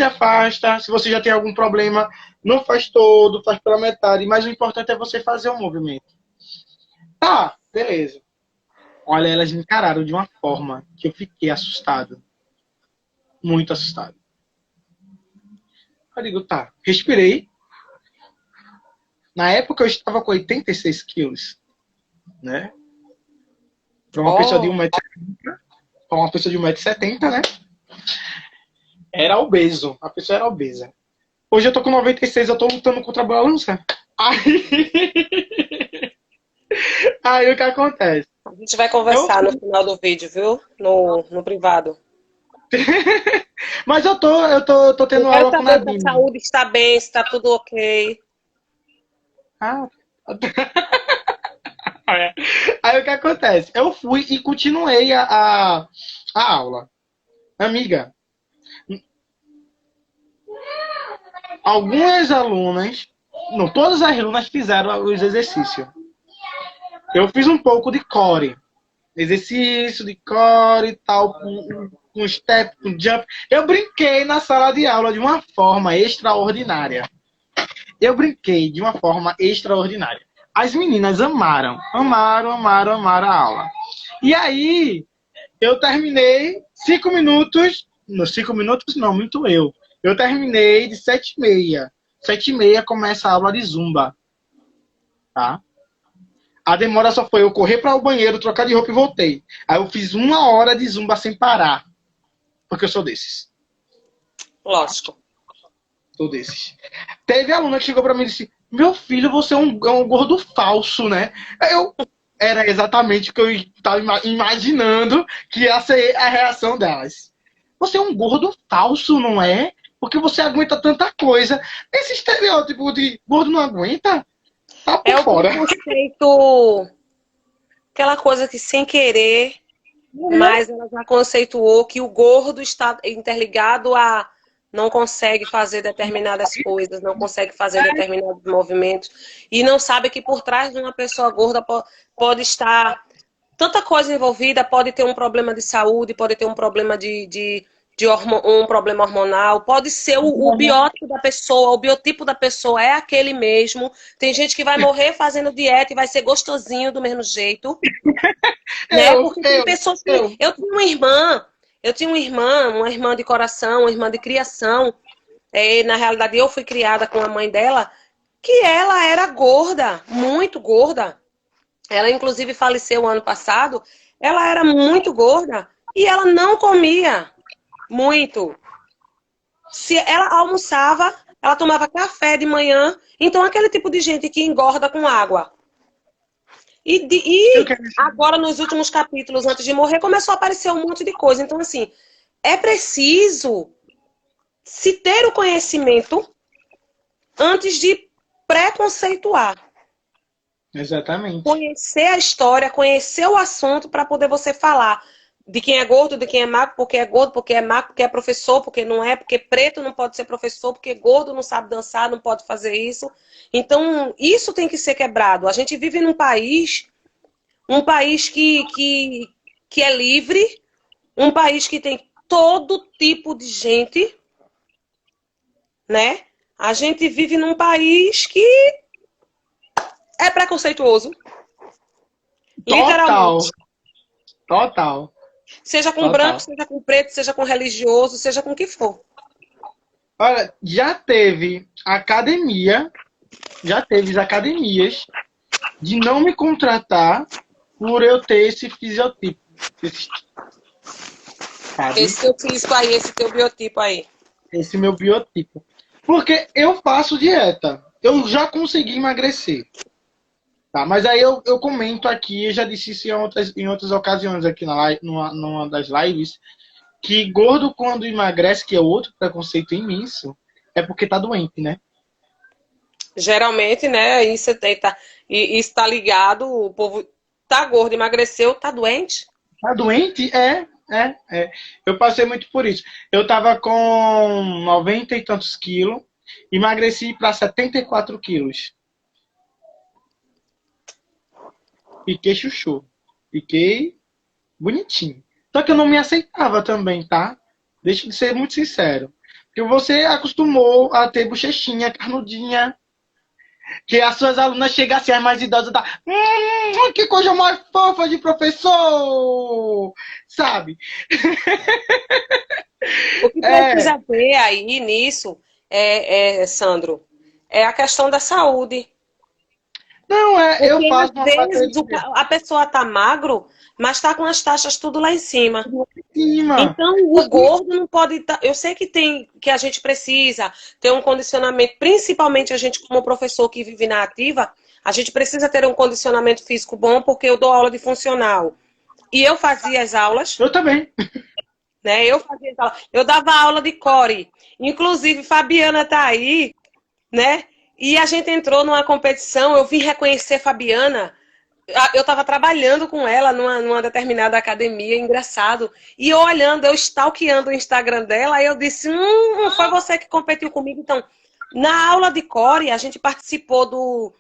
afasta. Se você já tem algum problema, não faz todo, faz pela metade. Mas o importante é você fazer o movimento. Tá, beleza. Olha, elas me encararam de uma forma que eu fiquei assustado. Muito assustado. Eu digo, tá, respirei. Na época eu estava com 86 quilos, né? Para uma pessoa de Oh, 1,70 m, para uma pessoa de 1,70 m, né? Era obeso. A pessoa era obesa. Hoje eu tô com 96, eu tô lutando contra a balança. Aí o que acontece? a gente vai Eu, conversar no final do vídeo, viu? No privado. mas eu tô Eu tendo quero aula com saber se a Nadine. saúde está bem, se está tudo ok. Ah, é. Aí o que acontece? Eu fui e continuei a aula. Amiga, algumas alunas, não, todas as alunas fizeram os exercícios. Eu fiz um pouco de core. Exercício de core e tal, com step, com jump. Eu brinquei na sala de aula de uma forma extraordinária. Eu brinquei de uma forma extraordinária. As meninas amaram, amaram, amaram, amaram a aula. E aí, eu terminei 5 minutos, nos 5 minutos não, muito eu. Eu terminei de 7h30. 7h30 começa a aula de zumba, tá? A demora só foi eu correr para o banheiro, trocar de roupa e voltei. Aí eu fiz 1 hora de zumba sem parar. Porque eu sou desses. Lógico. Sou desses. Teve aluna que chegou para mim e disse: Meu filho, você é um gordo falso, né? Era exatamente o que eu estava imaginando que ia ser a reação delas. Você é um gordo falso, não é? Porque você aguenta tanta coisa. Esse estereótipo de gordo não aguenta, tá por É o fora. preconceito, aquela coisa que sem querer, mas ela já conceituou que o gordo está interligado a não consegue fazer determinadas coisas, não consegue fazer determinados movimentos e não sabe que por trás de uma pessoa gorda pode estar tanta coisa envolvida, pode ter um problema de saúde, pode ter um problema um problema hormonal, pode ser o biótipo da pessoa, o biotipo da pessoa é aquele mesmo. Tem gente que vai morrer fazendo dieta e vai ser gostosinho do mesmo jeito, né? Porque tem pessoas que... eu. Eu tinha uma irmã de coração, uma irmã de criação. Na realidade, eu fui criada com a mãe dela, que ela era gorda, muito gorda. Ela, inclusive, faleceu ano passado. Ela era muito gorda e ela não comia muito. Se ela almoçava, ela tomava café de manhã. Então, aquele tipo de gente que engorda com água. E agora, nos últimos capítulos, antes de morrer, começou a aparecer um monte de coisa. Então, assim, é preciso se ter o conhecimento antes de preconceituar. Exatamente. Conhecer a história, conhecer o assunto para poder você falar de quem é gordo, de quem é magro, porque é gordo, porque é magro, porque é professor, porque não é, porque preto não pode ser professor, porque gordo não sabe dançar, não pode fazer isso. Então, isso tem que ser quebrado. A gente vive num país, que é livre, um país que tem todo tipo de gente, né? A gente vive num país que é preconceituoso. Total. Literalmente. Total. Seja com Total. branco, seja com preto, seja com religioso, seja com o que for. Olha, já teve academias de não me contratar por eu ter esse fisiotipo. Sabe? Esse teu físico aí, esse teu biotipo aí. Esse meu biotipo. Porque eu faço dieta. Eu já consegui emagrecer. Tá? Mas aí eu comento aqui, eu já disse isso em outras ocasiões aqui numa das lives, que gordo quando emagrece, que é outro preconceito imenso, é porque tá doente, né? Geralmente, né, isso tá ligado, o povo tá gordo, emagreceu, tá doente. Tá doente? É. Eu passei muito por isso. Eu tava com 90 e tantos quilos, emagreci para 74 quilos. Fiquei chuchu. Fiquei bonitinho. Só que eu não me aceitava também, tá? Deixa de ser muito sincero. Porque você acostumou a ter bochechinha, carnudinha. Que as suas alunas chegassem as mais idosas, tá? Que coisa mais fofa de professor! Sabe? O que precisa ter aí nisso, Sandro, é a questão da saúde. Não, eu Porque faço às uma vezes bateria a pessoa tá magro, mas tá com as taxas tudo lá em cima. em cima. Então, o gordo não pode estar. Eu sei que a gente precisa ter um condicionamento, principalmente a gente, como professor que vive na ativa, a gente precisa ter um condicionamento físico bom, porque eu dou aula de funcional. E eu fazia as aulas, Eu também. né? Eu dava aula de core. Inclusive, Fabiana tá aí, né? E a gente entrou numa competição, eu vim reconhecer Fabiana. Eu estava trabalhando com ela numa determinada academia, engraçado. E eu olhando, eu stalkeando o Instagram dela, aí eu disse, foi você que competiu comigo. Então, na aula de core, a gente participou do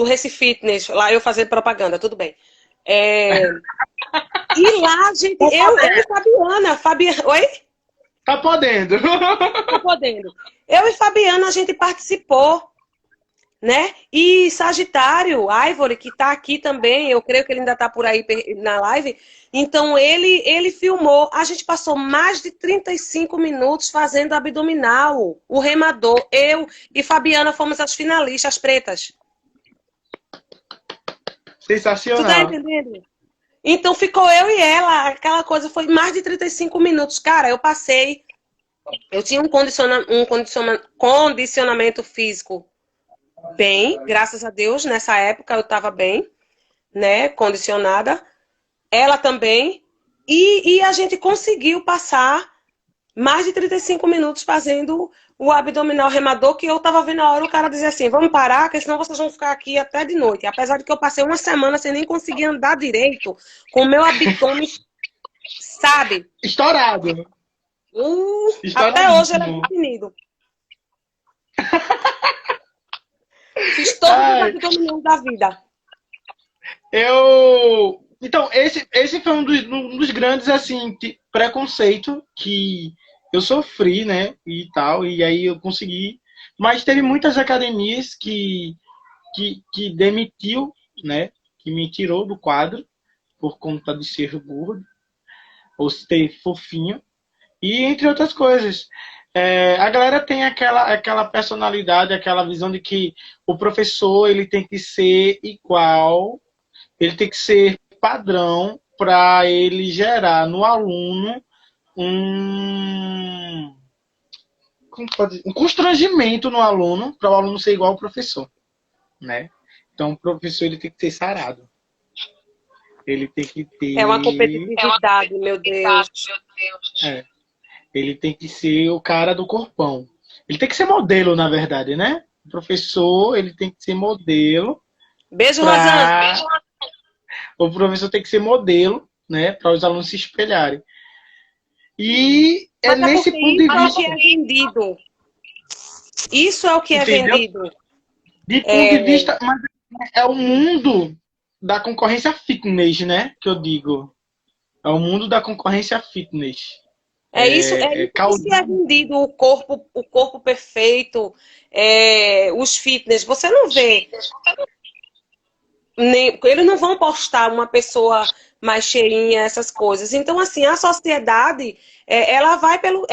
Recife Fitness, lá eu fazendo propaganda, tudo bem. E lá, gente, eu e Fabiana. Oi? Tá podendo. Tá podendo. Eu e Fabiana, a gente participou, né? E Sagitário, Ivory, que tá aqui também, eu creio que ele ainda tá por aí na live. Então, ele filmou. A gente passou mais de 35 minutos fazendo abdominal, o remador. Eu e Fabiana fomos as finalistas pretas. Sensacional. Tu tá entendendo? Então, ficou eu e ela, aquela coisa foi mais de 35 minutos. Cara, eu tinha um condicionamento físico bem, graças a Deus, nessa época eu estava bem, né, condicionada. Ela também. E a gente conseguiu passar mais de 35 minutos fazendo o abdominal remador, que eu tava vendo a hora o cara dizer assim, vamos parar, porque senão vocês vão ficar aqui até de noite. Apesar de que eu passei uma semana sem nem conseguir andar direito, com o meu abdômen, sabe? Estourado. Até hoje ele é definido. Fiz todos os abdominais da vida. Então, esse foi um dos grandes, assim, preconceito que eu sofri, né, e tal, e aí eu consegui. Mas teve muitas academias que demitiu, né, que me tirou do quadro por conta de ser gordo, ou ser fofinho, e entre outras coisas. A galera tem aquela personalidade, aquela visão de que o professor ele tem que ser igual, ele tem que ser padrão para ele gerar no aluno um constrangimento no aluno, para o aluno ser igual ao professor, né? Então, o professor ele tem que ser sarado. Ele tem que ter... É uma competitividade, meu Deus. Ele tem que ser o cara do corpão. Ele tem que ser modelo, na verdade, né? O professor, ele tem que ser modelo. Beijo, Rosana. O professor tem que ser modelo, né? Para os alunos se espelharem. E Mas nesse ponto de vista... Isso é o que é vendido. Isso é o que é vendido. De ponto de vista... Mas é o mundo da concorrência fitness, né? Que eu digo. É o mundo da concorrência fitness. Isso que é vendido, o corpo perfeito, os fitness. Você não vê. Eles não vão postar uma pessoa mais cheinha, essas coisas. Então, assim, a sociedade, ela vai pelo,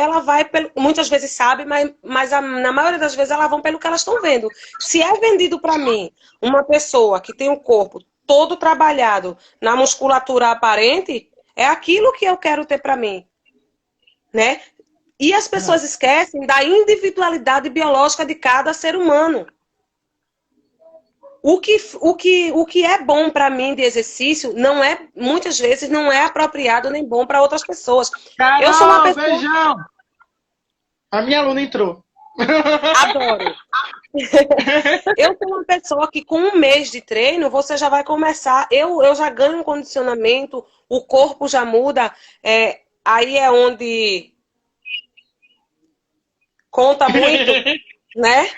muitas vezes sabe, mas na maioria das vezes elas vão pelo que elas estão vendo. Se é vendido para mim uma pessoa que tem um corpo todo trabalhado na musculatura aparente, é aquilo que eu quero ter para mim, né? E as pessoas esquecem da individualidade biológica de cada ser humano. O que é bom para mim de exercício muitas vezes não é apropriado nem bom para outras pessoas. Carol, eu sou uma pessoa. Beijão. A minha aluna entrou. Adoro. Eu sou uma pessoa que com um mês de treino você já vai começar. Eu já ganho um condicionamento, o corpo já muda. Aí é onde conta muito, né?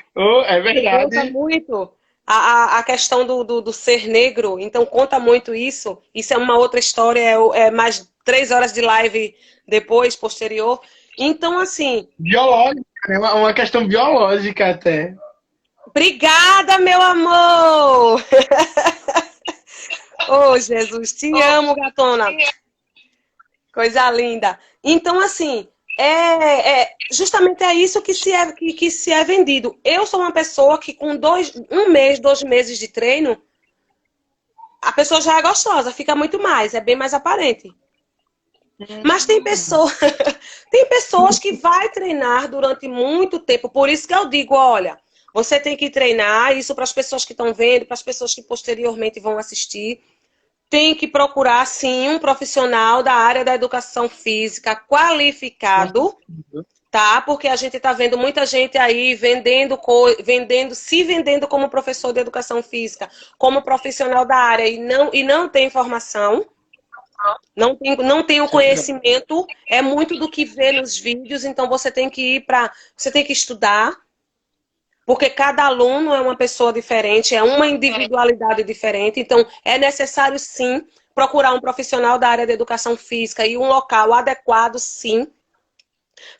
É verdade. Conta muito. A questão do ser negro, então conta muito isso. Isso é uma outra história, é mais 3 horas de live depois, posterior. Então, assim... Biológica, é uma questão biológica até. Obrigada, meu amor! Oh, Jesus, te amo, gatona. Coisa linda. Então, assim... justamente é isso que se é vendido. Eu sou uma pessoa que com 1 mês, 2 meses de treino, a pessoa já é gostosa, fica muito mais, é bem mais aparente. Mas tem pessoas que vai treinar durante muito tempo, por isso que eu digo, olha, você tem que treinar, isso para as pessoas que estão vendo, para as pessoas que posteriormente vão assistir. Tem que procurar, sim, um profissional da área da educação física qualificado, tá? Porque a gente está vendo muita gente aí se vendendo como professor de educação física, como profissional da área e não tem informação, não tem o conhecimento, é muito do que vê nos vídeos, então você tem que estudar. Porque cada aluno é uma pessoa diferente, é uma individualidade diferente. Então, é necessário, sim, procurar um profissional da área da educação física e um local adequado, sim,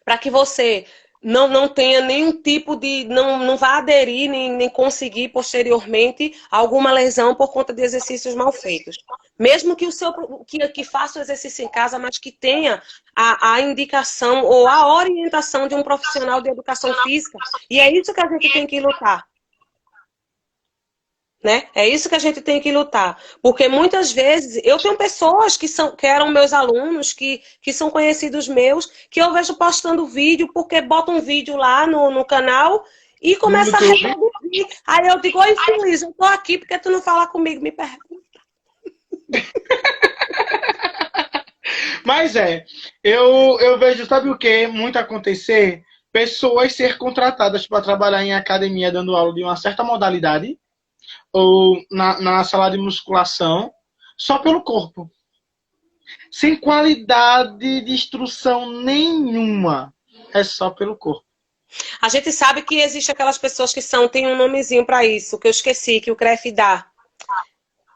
para que você não tenha nenhum tipo de... Não vá aderir nem conseguir, posteriormente, alguma lesão por conta de exercícios mal feitos. Mesmo que que faça o exercício em casa, mas que tenha a indicação ou a orientação de um profissional de educação física. E é isso que a gente tem que lutar. Né? É isso que a gente tem que lutar. Porque muitas vezes eu tenho pessoas que eram meus alunos, que são conhecidos meus, que eu vejo postando vídeo, porque botam um vídeo lá no canal e começa a reproduzir. Aí eu digo, oi, infeliz, eu tô aqui porque tu não fala comigo, me pergunta. Mas eu vejo, sabe o que? Muito acontecer? Pessoas ser contratadas para trabalhar em academia dando aula de uma certa modalidade ou na sala de musculação só pelo corpo. Sem qualidade de instrução nenhuma. É só pelo corpo. A gente sabe que existe aquelas pessoas que tem um nomezinho para isso, que eu esqueci, que o CREF dá.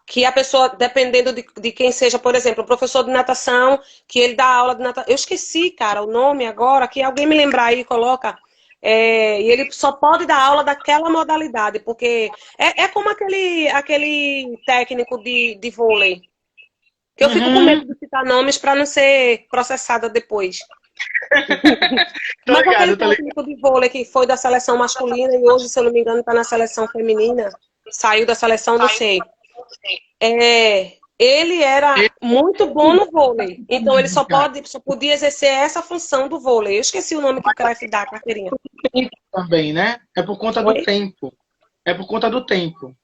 Que a pessoa, dependendo de quem seja, por exemplo, o professor de natação, que ele dá aula de natação. Eu esqueci, cara, o nome agora, que alguém me lembrar aí, coloca. E ele só pode dar aula daquela modalidade, porque é como aquele técnico de vôlei. Que eu fico com medo de citar nomes para não ser processada depois. Mas aquele técnico de vôlei que foi da seleção masculina e hoje, se eu não me engano, está na seleção feminina. Saiu da seleção, não sei. Ele era muito bom no vôlei. Então ele só podia exercer essa função do vôlei. Eu esqueci o nome que o CREF dá, carteirinha. Tempo também, né? É por conta do Oi? tempo. É por conta do tempo.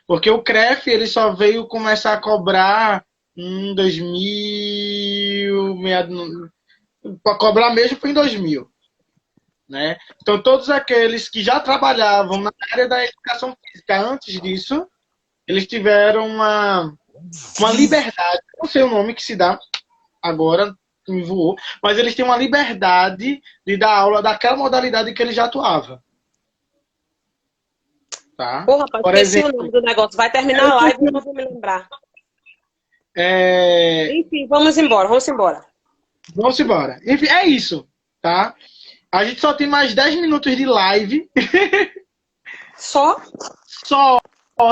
Porque o CREF ele só veio começar a cobrar em 2000, para cobrar mesmo foi em 2000, né? Então todos aqueles que já trabalhavam na área da educação física antes disso, eles tiveram uma liberdade, não sei o nome que se dá agora, me voou, mas eles têm uma liberdade de dar aula daquela modalidade que ele já atuava. Tá? Pô, rapaz, Por esqueci o exemplo, nome do negócio. Vai terminar a live e eu não vou me lembrar. é... Enfim, vamos embora, vamos embora. vamos embora. Enfim, é isso, tá? A gente só tem mais 10 minutos de live. Só? Só,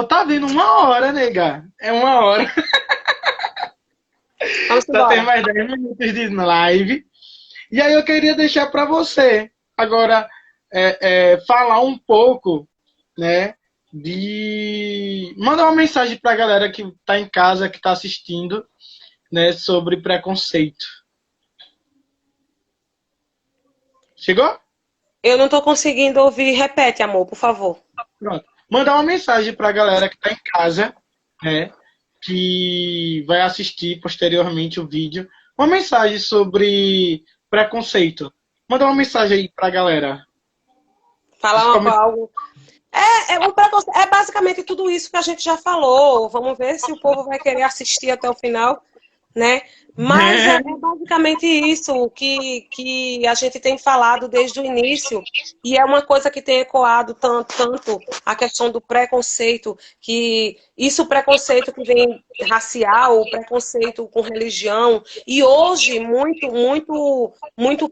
tá vendo? 1 hora, nega. É 1 hora. Vamos Só tem embora. mais 10 minutos de live. E aí eu queria deixar para você agora falar um pouco, né? Mandar uma mensagem para a galera que está em casa, que está assistindo, né? Sobre preconceito. Chegou? Eu não tô conseguindo ouvir. Repete, amor, por favor. Pronto. Mandar uma mensagem para a galera que está em casa, né? Que vai assistir posteriormente o vídeo. Uma mensagem sobre preconceito. Manda uma mensagem aí para a galera. Falar algo. É basicamente tudo isso que a gente já falou. Vamos ver se o povo vai querer assistir até o final, né? Mas é basicamente isso que a gente tem falado desde o início. E é uma coisa que tem ecoado tanto a questão do preconceito, que isso, o preconceito que vem racial, o preconceito com religião, e hoje muito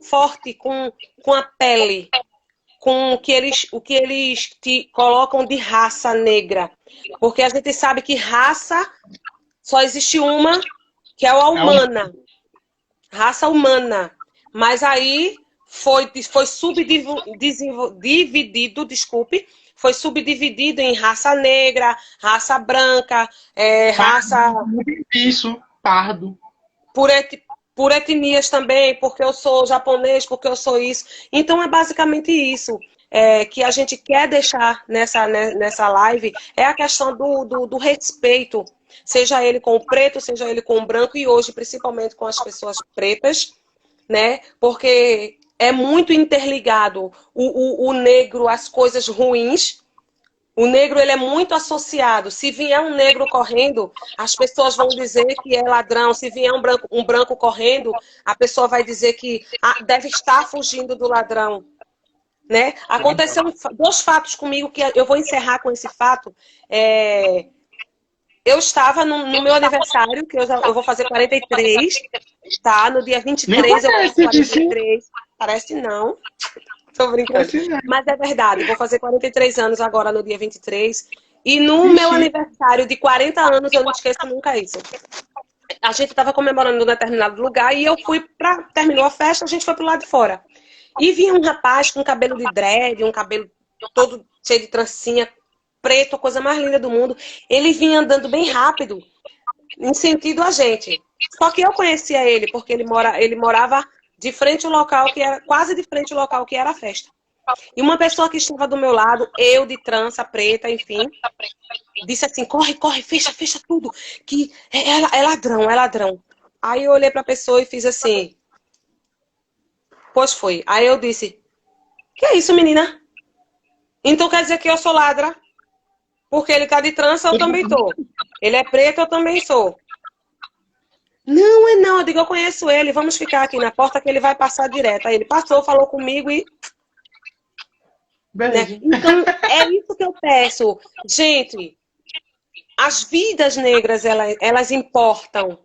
forte com a pele, com o que eles te colocam de raça negra. Porque a gente sabe que raça só existe uma, que é a humana. Raça humana. Mas aí foi subdividido em raça negra, raça branca, raça... Isso, pardo. Por etnias também, porque eu sou japonês, porque eu sou isso. Então é basicamente isso que a gente quer deixar nessa live, é a questão do respeito, seja ele com o preto, seja ele com o branco, e hoje principalmente com as pessoas pretas, né? Porque é muito interligado o negro às coisas ruins. O negro, ele é muito associado. Se vier um negro correndo, as pessoas vão dizer que é ladrão. Se vier um branco correndo, a pessoa vai dizer que deve estar fugindo do ladrão. Né? Aconteceram 2 fatos comigo que eu vou encerrar com esse fato. Eu estava no meu aniversário, que eu vou fazer 43, tá? No dia 23 eu faço 43. Parece não. Tô brincando. Mas é verdade, vou fazer 43 anos agora no dia 23. E no meu aniversário de 40 anos, eu não esqueço nunca isso. A gente estava comemorando em um determinado lugar e eu fui terminou a festa, a gente foi pro lado de fora. E vinha um rapaz com cabelo de dread, um cabelo todo cheio de trancinha, preto, a coisa mais linda do mundo. Ele vinha andando bem rápido, em sentido a gente. Só que eu conhecia ele, porque ele morava de frente ao local que era, quase de frente ao local que era a festa. E uma pessoa que estava do meu lado, eu de trança preta, enfim, disse assim: corre, corre, fecha tudo, que é ladrão, é ladrão. Aí eu olhei para a pessoa e fiz assim: pois foi. Aí eu disse: que é isso, menina? Então quer dizer que eu sou ladra? Porque ele tá de trança, eu também tô. Ele é preto, eu também sou. Não, não. Eu digo, eu conheço ele. Vamos ficar aqui na porta que ele vai passar direto. Aí ele passou, falou comigo e... Né? Então, é isso que eu peço. Gente, as vidas negras, elas importam.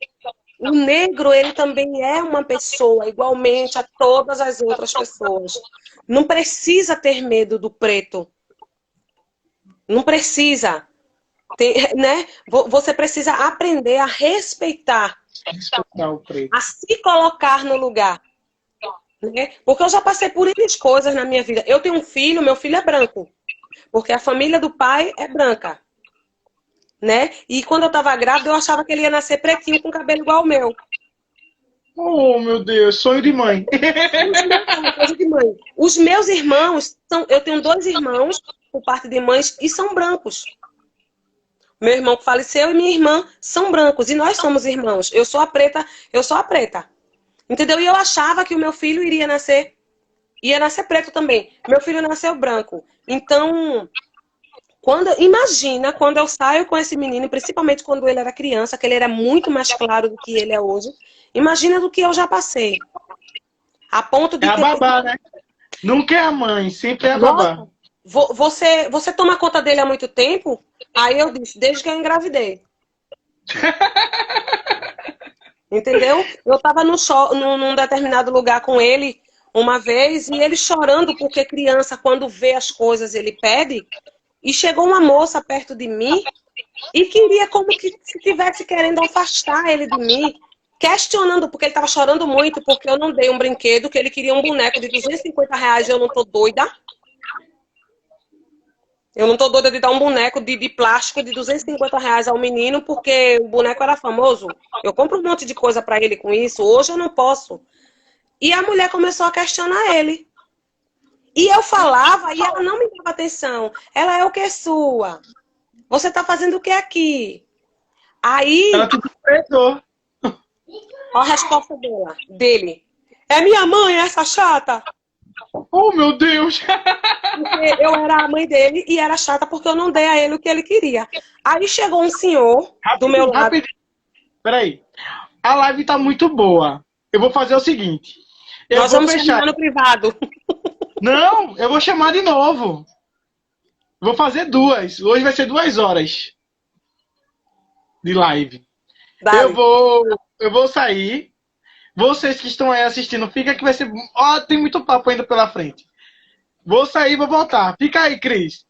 O negro, ele também é uma pessoa, igualmente a todas as outras pessoas. Não precisa ter medo do preto. Não precisa. Né? Você precisa aprender a respeitar o preto. A se colocar no lugar. Né? Porque eu já passei por N coisas na minha vida. Eu tenho um filho, meu filho é branco. Porque a família do pai é branca. né? E quando eu tava grávida, eu achava que ele ia nascer pretinho com cabelo igual ao meu. Oh, meu Deus, sonho de mãe. Coisa de mãe. Os meus irmãos, eu tenho 2 irmãos, por parte de mães, e são brancos. Meu irmão que faleceu e minha irmã são brancos. E nós somos irmãos. Eu sou a preta, eu sou a preta. Entendeu? E eu achava que o meu filho ia nascer preto também. Meu filho nasceu branco. Então, imagina quando eu saio com esse menino, principalmente quando ele era criança, que ele era muito mais claro do que ele é hoje. Imagina do que eu já passei. A ponto de É a babá, né? Nunca é a mãe, sempre é a babá. Você toma conta dele há muito tempo? Aí eu disse, desde que eu engravidei. Entendeu? Eu estava num determinado lugar com ele uma vez e ele chorando porque criança, quando vê as coisas, ele pede. E chegou uma moça perto de mim e queria como que se estivesse querendo afastar ele de mim, questionando, porque ele estava chorando muito, porque eu não dei um brinquedo, que ele queria um boneco de R$ 250 e eu não tô doida. Eu não tô doida de dar um boneco de plástico de R$ 250 ao menino, porque o boneco era famoso. Eu compro um monte de coisa para ele com isso, hoje eu não posso. E a mulher começou a questionar ele. E eu falava e ela não me dava atenção. Ela é o que sua? Você tá fazendo o que aqui? Aí, Ela te desprezou. a resposta dele. É minha mãe, essa chata? Oh, meu Deus! Porque eu era a mãe dele e era chata porque eu não dei a ele o que ele queria. Aí chegou um senhor do meu lado. Rapidinho. Peraí. A live tá muito boa. Eu vou fazer o seguinte. Nós vamos chamar no privado. Não, eu vou chamar de novo. Vou fazer 2. Hoje vai ser 2 horas de live. Dale. Eu vou sair. Vocês que estão aí assistindo, fica que vai ser... Ó, tem muito papo ainda pela frente. Vou sair e vou voltar. Fica aí, Cris.